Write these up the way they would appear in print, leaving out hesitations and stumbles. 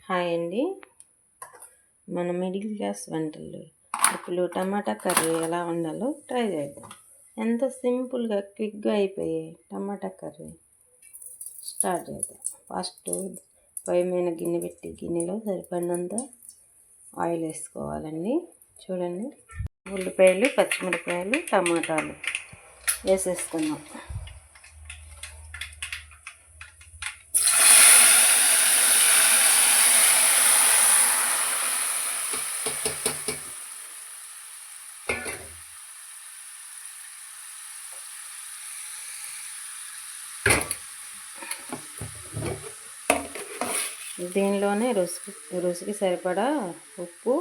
Hi అండి. మన middle class వంటలు ఇప్పుడు టమాటా కర్రీ ఎలా వండాలో ట్రై చేద్దాం. ఎంత సింపుల్గా క్విక్గా అయిపోయే టమాటా కర్రీ స్టార్ట్ చేద్దాం. ఫస్ట్ పొయ్యి మీద గిన్నె పెట్టి గిన్నెలో సరిపడినంత ఆయిల్ వేసుకోవాలండి. చూడండి, ఉల్లిపాయలు, పచ్చిమిరపకాయలు, టమాటాలు వేసేసుకుందాం. దీనిలోనే రుచికి సరిపడా ఉప్పు,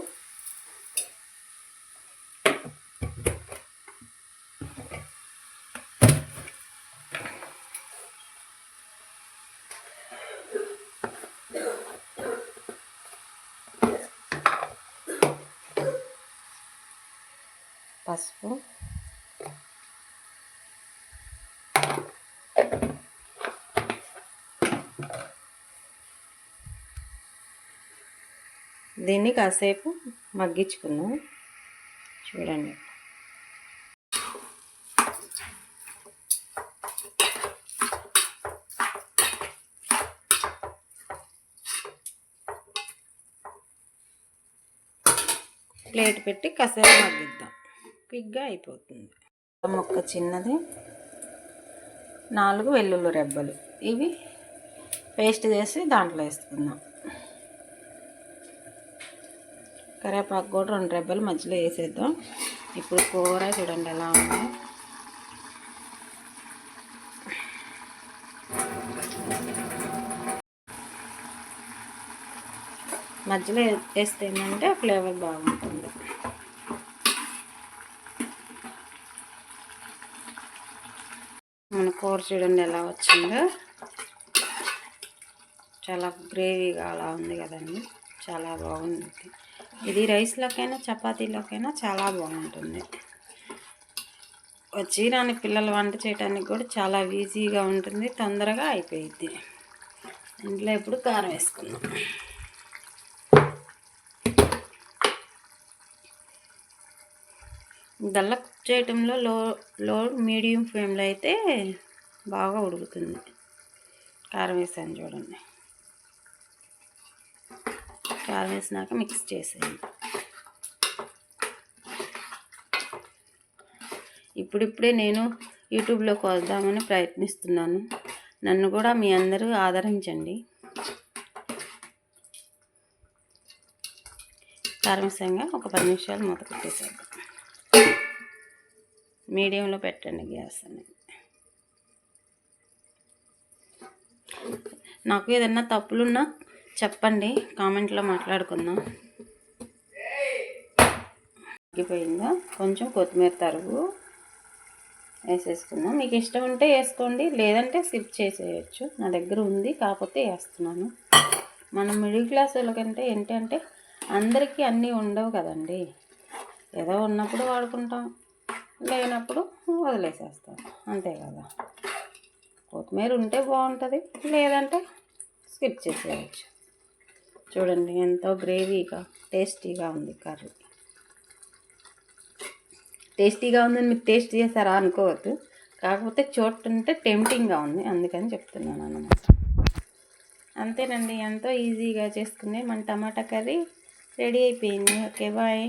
పసుపు, దీన్ని కాసేపు మగ్గించుకుందాం. చూడండి, ప్లేట్ పెట్టి కాసేపు మగ్గిద్దాం. క్విక్గా అయిపోతుంది. ముక్క చిన్నది, 4 వెల్లుల్లి రెబ్బలు, ఇవి పేస్ట్ చేసి దాంట్లో వేసుకుందాం. కరివేపాకు కూడా 2 రెబ్బలు మధ్యలో వేసేద్దాం. ఇప్పుడు కూర చూడండి ఎలా ఉందో. మధ్యలో వేస్తే ఏంటంటే ఫ్లేవర్ బాగుంటుంది. మన కూర చూడండి ఎలా వచ్చిందో. చాలా గ్రేవీగా అలా ఉంది కదండి, చాలా బాగుంది. ఇది రైస్లోకైనా చపాతీలోకైనా చాలా బాగుంటుంది. వచ్చి రాని పిల్లలు వంట చేయడానికి కూడా చాలా ఈజీగా ఉంటుంది, తొందరగా అయిపోయిద్ది. ఇంట్లో ఇప్పుడు కారం వేసుకుందాం. దల్ల కుక్ చేయటంలో లో మీడియం ఫ్లేమ్లో అయితే బాగా ఉడుకుతుంది. కారం వేసాను చూడండి. కారం వేసినాక మిక్స్ చేసేయండి. ఇప్పుడిప్పుడే నేను యూట్యూబ్లోకి వద్దామని ప్రయత్నిస్తున్నాను. నన్ను కూడా మీ అందరూ ఆదరించండి. కారం వేసాక ఒక 10 నిమిషాలు మూత పెట్టేసేద్దాం. మీడియంలో పెట్టండి గ్యాస్ అనేది. నాకు ఏదన్నా తప్పులున్నా చెప్పండి, కామెంట్లో మాట్లాడుకుందాం. తగ్గిపోయిందా? కొంచెం కొత్తిమీర తరుగు వేసేసుకుందాం. మీకు ఇష్టం ఉంటే వేసుకోండి, లేదంటే స్కిప్ చేసేయచ్చు. నా దగ్గర ఉంది కాకపోతే వేస్తున్నాను. మనం మిడిల్ క్లాస్ వాళ్ళకంటే ఏంటంటే అందరికీ అన్నీ ఉండవు కదండి. ఏదో ఉన్నప్పుడు వాడుకుంటాం, లేనప్పుడు వదిలేసేస్తాం, అంతే కదా. కొత్తిమీర ఉంటే బాగుంటుంది, లేదంటే స్కిప్ చేసేయచ్చు. చూడండి ఎంతో గ్రేవీగా టేస్టీగా ఉంది కర్రీ. టేస్టీగా ఉందని మీరు టేస్ట్ చేస్తారా అనుకోవద్దు, కాకపోతే చూడటంటే టెంప్టింగ్గా ఉంది, అందుకని చెప్తున్నాను అన్నమాట. అంతేనండి, ఎంతో ఈజీగా చేసుకునే మన టమాటా కర్రీ రెడీ అయిపోయింది. Okay, bye.